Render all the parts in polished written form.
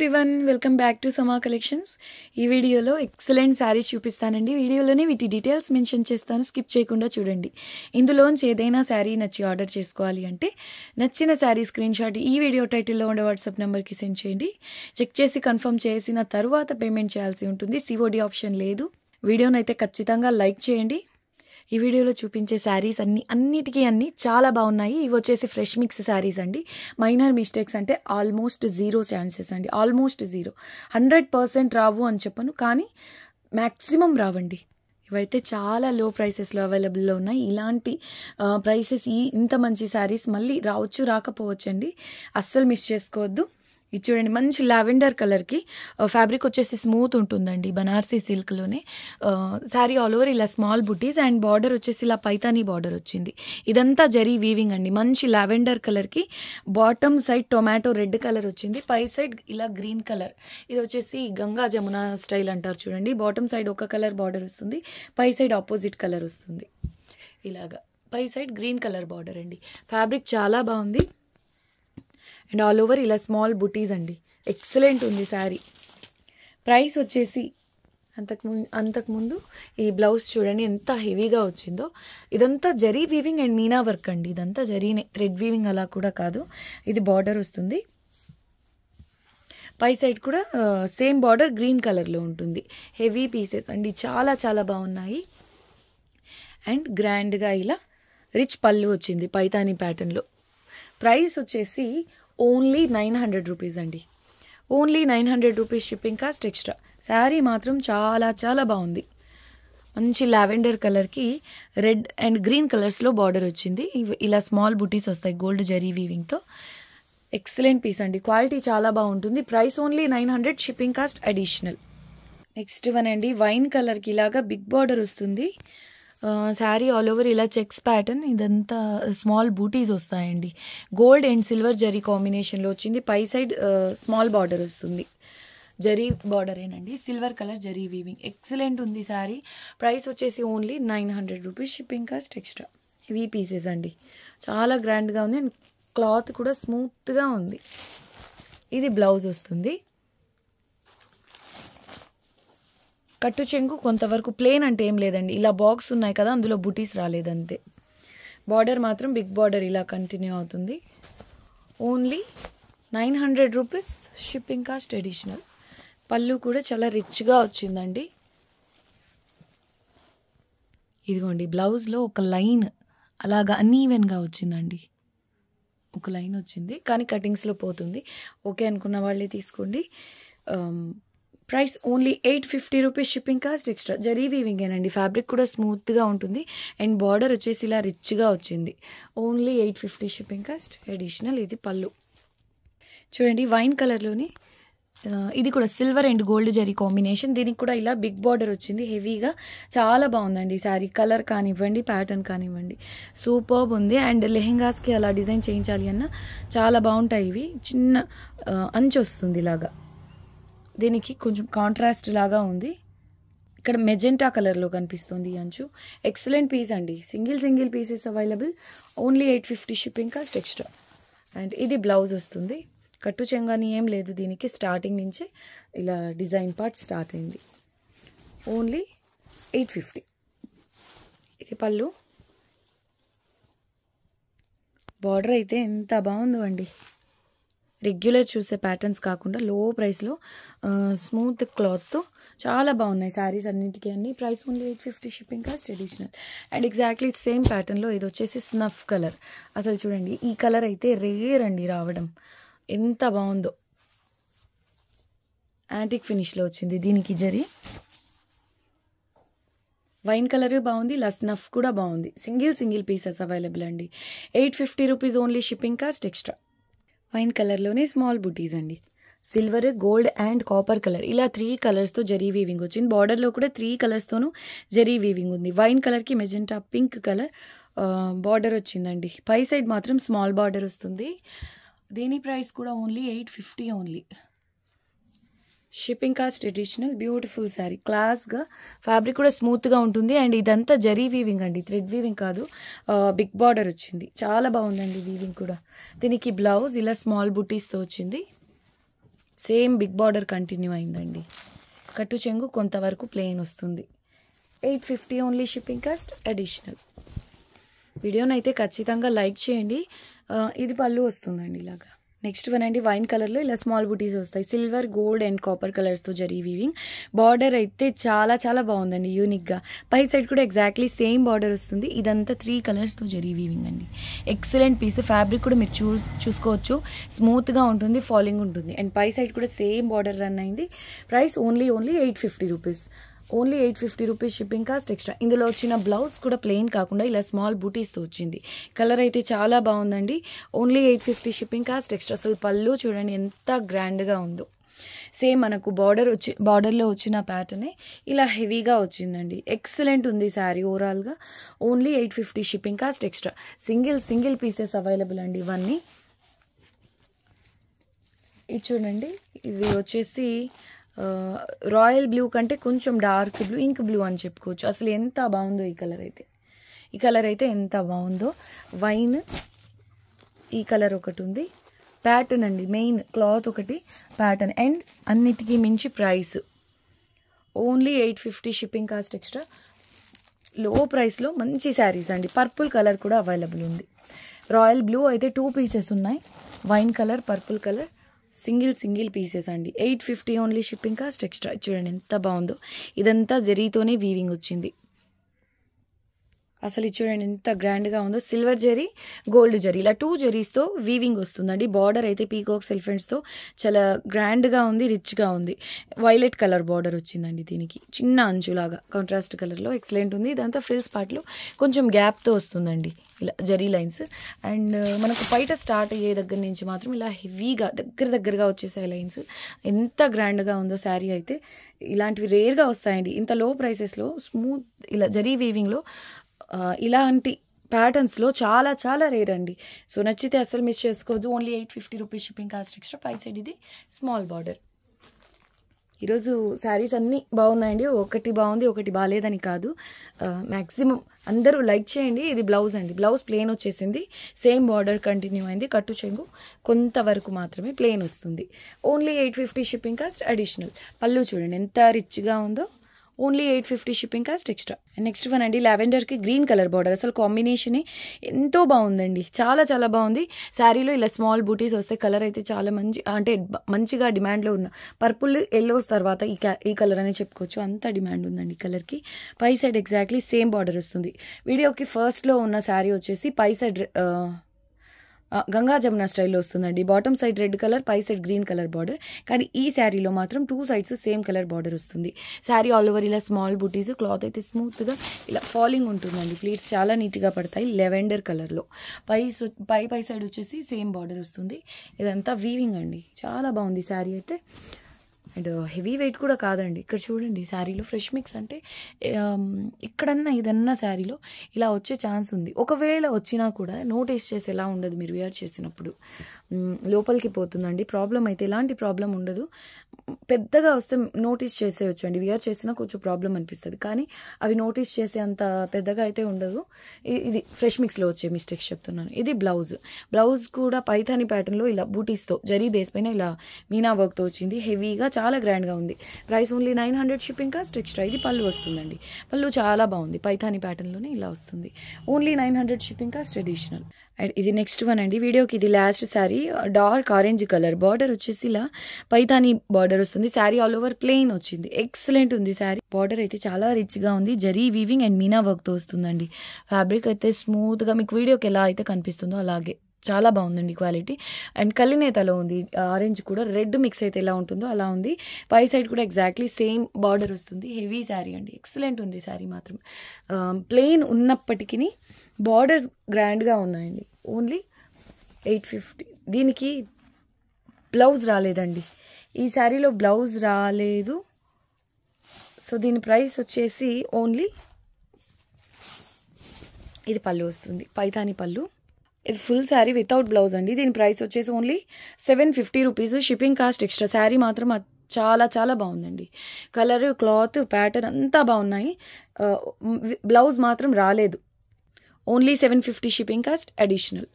Everyone, welcome back to సమా collections. ఈ వీడియోలో ఎక్సలెంట్ శారీస్ చూపిస్తానండి. వీడియోలోనే వీటి డీటెయిల్స్ మెన్షన్ చేస్తాను, స్కిప్ చేయకుండా చూడండి. ఇందులోంచి ఏదైనా శారీ నచ్చి ఆర్డర్ చేసుకోవాలి అంటే నచ్చిన శారీ స్క్రీన్ షాట్ ఈ వీడియో టైటిల్లో ఉండే వాట్సాప్ నెంబర్కి సెండ్ చేయండి. చెక్ చేసి కన్ఫర్మ్ చేసిన తర్వాత పేమెంట్ చేయాల్సి ఉంటుంది. సిఓడి ఆప్షన్ లేదు. వీడియోని అయితే ఖచ్చితంగా లైక్ చేయండి. ఈ వీడియోలో చూపించే శారీస్ అన్నిటికీ చాలా బాగున్నాయి. ఇవి వచ్చేసి ఫ్రెష్ మిక్స్ శారీస్ అండి. మైనర్ మిస్టేక్స్ అంటే ఆల్మోస్ట్ జీరో ఛాన్సెస్ అండి. ఆల్మోస్ట్ జీరో, 100% రావు అని చెప్పను, కానీ మ్యాక్సిమం రావండి. ఇవైతే చాలా లో ప్రైసెస్లో అవైలబుల్లో ఉన్నాయి. ఇలాంటి ప్రైసెస్ ఇంత మంచి శారీస్ మళ్ళీ రావచ్చు, రాకపోవచ్చు అండి. అస్సలు మిస్ చేసుకోవద్దు. ఇది చూడండి, మంచి లావెండర్ కలర్కి ఫ్యాబ్రిక్ వచ్చేసి స్మూత్ ఉంటుందండి. బనార్సీ సిల్క్లోనే శారీ ఆల్ ఓవర్ ఇలా స్మాల్ బుటీస్ అండ్ బార్డర్ వచ్చేసి ఇలా పైతానీ బార్డర్ వచ్చింది. ఇదంతా జరీ వీవింగ్ అండి. మంచి లావెండర్ కలర్కి bottom side tomato red colour వచ్చింది, పై సైడ్ ఇలా గ్రీన్ కలర్. ఇది వచ్చేసి గంగా జమున స్టైల్ అంటారు చూడండి. బాటమ్ సైడ్ ఒక కలర్ బార్డర్ వస్తుంది, పై సైడ్ ఆపోజిట్ కలర్ వస్తుంది. ఇలాగా పై సైడ్ గ్రీన్ కలర్ బార్డర్ అండి. ఫ్యాబ్రిక్ చాలా బాగుంది అండ్ ఆల్ ఓవర్ ఇలా స్మాల్ బుటీస్ అండి. ఎక్సలెంట్ ఉంది శారీ. ప్రైస్ వచ్చేసి అంతకుముందు ఈ బ్లౌజ్ చూడండి ఎంత హెవీగా వచ్చిందో. ఇదంతా zari weaving and Meena work అండి. ఇదంతా జరీనే, థ్రెడ్ వీవింగ్ అలా కూడా కాదు. ఇది బార్డర్ వస్తుంది, పై సైడ్ కూడా సేమ్ బార్డర్ గ్రీన్ కలర్లో ఉంటుంది. హెవీ పీసెస్ అండి, చాలా చాలా బాగున్నాయి. అండ్ గ్రాండ్గా ఇలా రిచ్ పళ్ళు వచ్చింది పైతానీ ప్యాటర్న్లో. ప్రైస్ వచ్చేసి ఓన్లీ 900 రూపీస్ అండి. Only 900 rupees shipping cost extra. Sari మాత్రం చాలా చాలా బాగుంది. మంచి లావెండర్ కలర్కి రెడ్ అండ్ గ్రీన్ కలర్స్లో బార్డర్ వచ్చింది. ఇలా స్మాల్ బుటీస్ వస్తాయి గోల్డ్ జరీ వీవింగ్తో. ఎక్సలెంట్ పీస్ అండి, క్వాలిటీ చాలా బాగుంటుంది. Price only 900, shipping cost additional. Next one అండి, వైన్ కలర్కి ఇలాగా బిగ్ బార్డర్ వస్తుంది. శారీ ఆల్ ఓవర్ ఇలా చెక్స్ ప్యాటర్న్. ఇదంతా స్మాల్ బూటీస్ వస్తాయండి. గోల్డ్ అండ్ సిల్వర్ జరీ కాంబినేషన్లో వచ్చింది. పై సైడ్ స్మాల్ బార్డర్ వస్తుంది, జరీ బార్డరేనండి. Silver colour zari weaving. Excellent ఉంది శారీ. ప్రైస్ వచ్చేసి only 900 rupees, shipping cost extra. Heavy pieces అండి, చాలా గ్రాండ్గా ఉంది అండ్ క్లాత్ కూడా స్మూత్గా ఉంది. ఇది బ్లౌజ్ వస్తుంది. కట్టు చెంగు కొంతవరకు ప్లేన్ అంటే ఏం లేదండి. ఇలా బాక్స్ ఉన్నాయి కదా, అందులో బుటీస్ రాలేదంతే. బార్డర్ మాత్రం బిగ్ బార్డర్ ఇలా కంటిన్యూ అవుతుంది. Only 900 rupees, shipping cost additional. పళ్ళు కూడా చాలా రిచ్గా వచ్చిందండి. ఇదిగోండి, బ్లౌజ్లో ఒక లైన్ అలాగా అన్ఈవెన్గా వచ్చిందండి. ఒక లైన్ వచ్చింది కానీ కటింగ్స్లో పోతుంది. ఓకే అనుకున్న వాళ్ళే తీసుకోండి. Price only 850 rupees, shipping cost extra. జరీ వీవింగేనండి. ఫ్యాబ్రిక్ కూడా స్మూత్గా ఉంటుంది అండ్ బార్డర్ వచ్చేసి ఇలా రిచ్గా వచ్చింది. Only 850, shipping cost additional. ఇది పళ్ళు చూడండి, వైన్ కలర్లోని. ఇది కూడా silver and gold zari combination. దీనికి కూడా ఇలా బిగ్ బార్డర్ వచ్చింది హెవీగా. చాలా బాగుందండి శారీ. కలర్ కానివ్వండి, ప్యాటర్న్ కానివ్వండి, సూపర్బ్ ఉంది. అండ్ లెహెంగాస్కి అలా డిజైన్ చేయించాలి అన్న చాలా బాగుంటాయి. ఇవి చిన్న అంచు వస్తుంది ఇలాగా. దీనికి కొంచెం కాంట్రాస్ట్ లాగా ఉంది. ఇక్కడ మెజెంటా కలర్లో కనిపిస్తుంది ఈ అంచు. ఎక్సలెంట్ పీస్ అండి. Single pieces available. Only 850, shipping cost extra. And ఇది బ్లౌజ్ వస్తుంది. కట్టు చెంగాని ఏం లేదు దీనికి. స్టార్టింగ్ నుంచే ఇలా డిజైన్ పార్ట్ స్టార్ట్ అయింది. ఓన్లీ 850. ఇది పళ్ళు. బార్డర్ అయితే ఎంత బాగుందో అండి. రెగ్యులర్ చూసే ప్యాటర్న్స్ కాకుండా లో ప్రైస్లో స్మూత్ క్లాత్తో చాలా బాగున్నాయి శారీస్ అన్నిటికీ. Price only 850, shipping cost additional. And exactly same ప్యాటర్న్లో ఇది వచ్చేసి స్నఫ్ కలర్. అసలు చూడండి, ఈ కలర్ అయితే రేర్ అండి రావడం. ఎంత బాగుందో. యాంటిక్ ఫినిష్లో వచ్చింది దీనికి జరీ. వైన్ కలర్ బాగుంది, ఇలా స్నఫ్ కూడా బాగుంది. సింగిల్ పీసెస్ అవైలబుల్ అండి. 850 rupees only, shipping cost extra. Wine కలర్లోనే స్మాల్ బుటీస్ అండి. Silver, gold and copper colour, ఇలా 3 కలర్స్తో జరీ వీవింగ్ వచ్చింది. బార్డర్లో కూడా 3 కలర్స్తోనూ జరీ వీవింగ్ ఉంది. వైన్ కలర్కి మెజెంటా పింక్ కలర్ బార్డర్ వచ్చిందండి. పై సైడ్ మాత్రం స్మాల్ బార్డర్ వస్తుంది. దీని ప్రైస్ కూడా only 850 only, shipping cost additional. Beautiful sari, క్లాస్గా. ఫ్యాబ్రిక్ కూడా స్మూత్గా ఉంటుంది అండ్ ఇదంతా జరీ వీవింగ్ అండి, థ్రెడ్ వీవింగ్ కాదు. బిగ్ బార్డర్ వచ్చింది, చాలా బాగుందండి వీవింగ్ కూడా. దీనికి బ్లౌజ్ ఇలా స్మాల్ బుటీస్తో వచ్చింది. సేమ్ బిగ్ బార్డర్ కంటిన్యూ అయిందండి. కట్టు చెంగు కొంతవరకు ప్లెయిన్ వస్తుంది. 850 ఓన్లీ, షిప్పింగ్ కాస్ట్ అడిషనల్. వీడియోని అయితే ఖచ్చితంగా లైక్ చేయండి. ఇది పళ్ళు వస్తుందండి ఇలాగా. నెక్స్ట్ వన్ అండి, వైన్ కలర్లో ఇలా స్మాల్ బూటీస్ వస్తాయి. సిల్వర్, గోల్డ్ అండ్ కాపర్ కలర్స్తో జరీ వీవింగ్. బార్డర్ అయితే చాలా చాలా బాగుందండి, యూనిక్గా. పై సైడ్ కూడా ఎగ్జాక్ట్లీ సేమ్ బార్డర్ వస్తుంది. ఇదంతా 3 కలర్స్తో జరీ వీవింగ్ అండి. Excellent piece. ఫ్యాబ్రిక్ కూడా మీరు చూసుకోవచ్చు, స్మూత్గా ఉంటుంది, ఫాలింగ్ ఉంటుంది. అండ్ పై సైడ్ కూడా సేమ్ బార్డర్ రన్ అయింది. Price only 850 rupees. Only 850 rupees, shipping cost extra. ఇందులో వచ్చిన బ్లౌజ్ కూడా ప్లెయిన్ కాకుండా ఇలా స్మాల్ బూటీస్తో వచ్చింది. కలర్ అయితే చాలా బాగుందండి. Only 850, shipping cost extra. అసలు పళ్ళు చూడండి ఎంత గ్రాండ్గా ఉందో. సేమ్ మనకు బార్డర్లో వచ్చిన ప్యాటర్నే ఇలా హెవీగా వచ్చిందండి. ఎక్సలెంట్ ఉంది శారీ ఓవరాల్గా. Only 850, shipping cost extra. Single pieces available అండి ఇవన్నీ. ఇది చూడండి, ఇది వచ్చేసి రాయల్ బ్లూ కంటే కొంచెం డార్క్ బ్లూ, ఇంక్ బ్లూ అని చెప్పుకోవచ్చు. అసలు ఎంత బాగుందో ఈ కలర్ అయితే ఎంత బాగుందో. వైన్ ఈ కలర్ ఒకటి ఉంది. ప్యాటర్న్ అండి, మెయిన్ క్లాత్ ఒకటి ప్యాటర్న్. అండ్ అన్నిటికీ మించి price only 850, shipping cost extra. లో ప్రైస్లో మంచి శారీస్ అండి. పర్పుల్ కలర్ కూడా అవైలబుల్ ఉంది. రాయల్ బ్లూ అయితే 2 పీసెస్ ఉన్నాయి. Wine colour, purple colour single pieces అండి. 850 ఓన్లీ, షిప్పింగ్ కాస్ట్ ఎక్స్ట్రా. చూడండి ఎంత బాగుందో. ఇదంతా జరీతోనే వీవింగ్ వచ్చింది. అసలు చూడండి ఎంత గ్రాండ్గా ఉందో. సిల్వర్ జరీ, గోల్డ్ జరీ, ఇలా 2 జరీస్తో వీవింగ్ వస్తుందండి. బార్డర్ అయితే పీకాక్స్, ఎలిఫెంట్స్తో చాలా గ్రాండ్గా ఉంది, రిచ్గా ఉంది. వైలెట్ కలర్ బార్డర్ వచ్చిందండి దీనికి, చిన్న అంచులాగా కాంట్రాస్ట్ కలర్లో. ఎక్సలెంట్ ఉంది. ఇదంతా ఫ్రిల్స్ పార్ట్లో కొంచెం గ్యాప్తో వస్తుందండి ఇలా జరీ లైన్స్. అండ్ మనకు బయట స్టార్ట్ అయ్యే దగ్గర నుంచి మాత్రం ఇలా హెవీగా దగ్గరగా వచ్చేసాయి లైన్స్. ఎంత గ్రాండ్గా ఉందో శారీ అయితే. ఇలాంటివి రేర్గా వస్తాయండి ఇంత లో ప్రైసెస్లో. స్మూత్ ఇలా జరీ వీవింగ్లో ఇలాంటి ప్యాటర్న్స్లో చాలా చాలా రేర్ అండి. సో నచ్చితే అసలు మిస్ చేసుకోవద్దు. Only 850 rupees, shipping cost extra. పై సైడ్ ఇది స్మాల్ బార్డర్. ఈరోజు శారీస్ అన్నీ బాగున్నాయండి. ఒకటి బాగుంది, ఒకటి బాగాలేదని కాదు. మ్యాక్సిమం అందరూ లైక్ చేయండి. ఇది బ్లౌజ్ అండి. బ్లౌజ్ ప్లెయిన్ వచ్చేసింది. సేమ్ బార్డర్ కంటిన్యూ అయింది. కట్టు చెంగు కొంతవరకు మాత్రమే ప్లెయిన్ వస్తుంది. Only 850, shipping cost additional. పళ్ళు చూడండి ఎంత రిచ్గా ఉందో. Only 850, shipping cost extra. Next one అండి, లావెండర్కి గ్రీన్ కలర్ బార్డర్. అసలు కాంబినేషనే ఎంతో బాగుందండి, చాలా చాలా బాగుంది. శారీలో ఇలా స్మాల్ బూటీస్ వస్తాయి. కలర్ అయితే చాలా మంచిగా డిమాండ్లో ఉన్న పర్పుల్ ఎల్లోస్ తర్వాత ఈ కలర్ అనే చెప్పుకోవచ్చు. అంత డిమాండ్ ఉందండి ఈ కలర్కి. పై సైడ్ ఎగ్జాక్ట్లీ సేమ్ బార్డర్ వస్తుంది. వీడియోకి ఫస్ట్లో ఉన్న శారీ వచ్చేసి పై సైడ్ గంగా జమున స్టైల్లో వస్తుందండి. బాటమ్ సైడ్ రెడ్ కలర్, పై సైడ్ గ్రీన్ కలర్ బార్డర్. కానీ ఈ శారీలో మాత్రం 2 సైడ్స్ సేమ్ కలర్ బార్డర్ వస్తుంది. శారీ ఆల్ ఓవర్ ఇలా స్మాల్ బూటీస్. క్లాత్ అయితే స్మూత్గా ఇలా ఫాలింగ్ ఉంటుందండి. ప్లీట్స్ చాలా నీట్గా పడతాయి. లెవెండర్ కలర్లో. పై సైడ్ వచ్చేసి సేమ్ బార్డర్ వస్తుంది. ఇదంతా వీవింగ్ అండి. చాలా బాగుంది శారీ అయితే. అండ్ హెవీ వెయిట్ కూడా కాదండి. ఇక్కడ చూడండి శారీలో ఫ్రెష్ మిక్స్ అంటే ఇక్కడన్నా ఇదన్నా శారీలో ఇలా వచ్చే ఛాన్స్ ఉంది. ఒకవేళ వచ్చినా కూడా నోటీస్ చేసి ఎలా ఉండదు, మీరు వేర్ చేసినప్పుడు లోపలికి పోతుందండి. ప్రాబ్లం అయితే ఎలాంటి ప్రాబ్లం ఉండదు. పెద్దగా వస్తే నోటీస్ చేసేయచ్చు అండి. వేర్ చేసినా కొంచెం ప్రాబ్లం అనిపిస్తుంది, కానీ అవి నోటీస్ చేసే అంత పెద్దగా అయితే ఉండదు. ఇది ఫ్రెష్ మిక్స్లో వచ్చే మిస్టేక్స్ చెప్తున్నాను. ఇది బ్లౌజ్ కూడా పైథాని ప్యాటర్న్లో ఇలా బూటీస్తో జరీ బేస్ పైన ఇలా మీనా వర్క్తో వచ్చింది. హెవీగా చాలా గ్రాండ్గా ఉంది. Price only 900, shipping cost extra. ఇది పళ్ళు వస్తుందండి. పళ్ళు చాలా బాగుంది. పైథాని ప్యాటర్న్లోనే ఇలా వస్తుంది. Only 900, shipping cost additional. And ఇది నెక్స్ట్ వన్ అండి. వీడియోకి ఇది last sari. Dark orange colour border వచ్చేసి ఇలా పైథాని బార్డర్ వస్తుంది. శారీ ఆల్ ఓవర్ ప్లెయిన్ వచ్చింది. ఎక్సలెంట్ ఉంది శారీ. బార్డర్ అయితే చాలా రిచ్గా ఉంది. జరీ వీవింగ్ అండ్ మీనా వర్క్తో వస్తుందండి. ఫ్యాబ్రిక్ అయితే స్మూత్గా మీకు వీడియోకి ఎలా అయితే కనిపిస్తుందో అలాగే చాలా బాగుందండి క్వాలిటీ. అండ్ కలినేతలో ఉంది. ఆరెంజ్ కూడా రెడ్ మిక్స్ అయితే ఎలా ఉంటుందో అలా ఉంది. పై సైడ్ కూడా ఎగ్జాక్ట్లీ సేమ్ బార్డర్ వస్తుంది. హెవీ శారీ అండి. ఎక్సలెంట్ ఉంది శారీ మాత్రం. ప్లెయిన్ ఉన్నప్పటికీ బార్డర్స్ గ్రాండ్గా ఉన్నాయండి. ఓన్లీ 850. దీనికి బ్లౌజ్ రాలేదండి. ఈ శారీలో బ్లౌజ్ రాలేదు. సో దీని ప్రైస్ వచ్చేసి ఓన్లీ, ఇది పళ్ళు వస్తుంది, పైథాని పళ్ళు. ఇది ఫుల్ శారీ వితౌట్ బ్లౌజ్ అండి. దీని ప్రైస్ వచ్చేసి only 750 rupees, shipping cost extra. Sari మాత్రం చాలా చాలా బాగుందండి. కలర్, క్లాత్, ప్యాటర్న్ అంతా బాగున్నాయి. బ్లౌజ్ మాత్రం రాలేదు. Only 750, shipping cost additional.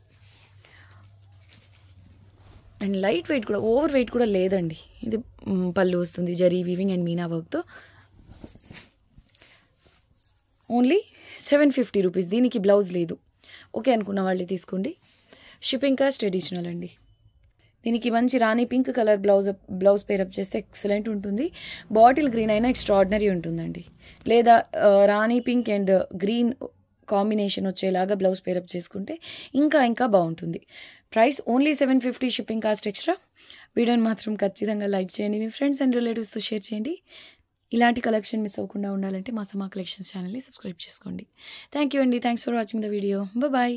And light weight కూడా, ఓవర్ వెయిట్ కూడా లేదండి. ఇది పళ్ళు వస్తుంది జరీ వీవింగ్ అండ్ మీనా వర్క్తో. Only 750 rupees. దీనికి బ్లౌజ్ లేదు. ఓకే అనుకున్న వాళ్ళే తీసుకోండి. షిప్పింగ్ కాస్ట్ ట్రెడిషనల్ అండి. దీనికి మంచి రాణి పింక్ కలర్ బ్లౌజ్ పేరప్ చేస్తే ఎక్సలెంట్ ఉంటుంది. బాటిల్ గ్రీన్ అయినా ఎక్స్ట్రాడినరీ ఉంటుందండి. లేదా రాణి పింక్ అండ్ గ్రీన్ కాంబినేషన్ వచ్చేలాగా బ్లౌజ్ పేరప్ చేసుకుంటే ఇంకా బాగుంటుంది. Price only 750, shipping cost extra. వీడియోని మాత్రం ఖచ్చితంగా లైక్ చేయండి, మీ ఫ్రెండ్స్ అండ్ రిలేటివ్స్తో షేర్ చేయండి. ఇలాంటి కలెక్షన్ మిస్ అవ్వకుండా ఉండాలంటే మా సమా కలెక్షన్స్ ఛానల్ని సబ్స్క్రైబ్ చేసుకోండి. థ్యాంక్ యూ అండి. Thanks for watching the video. Bye.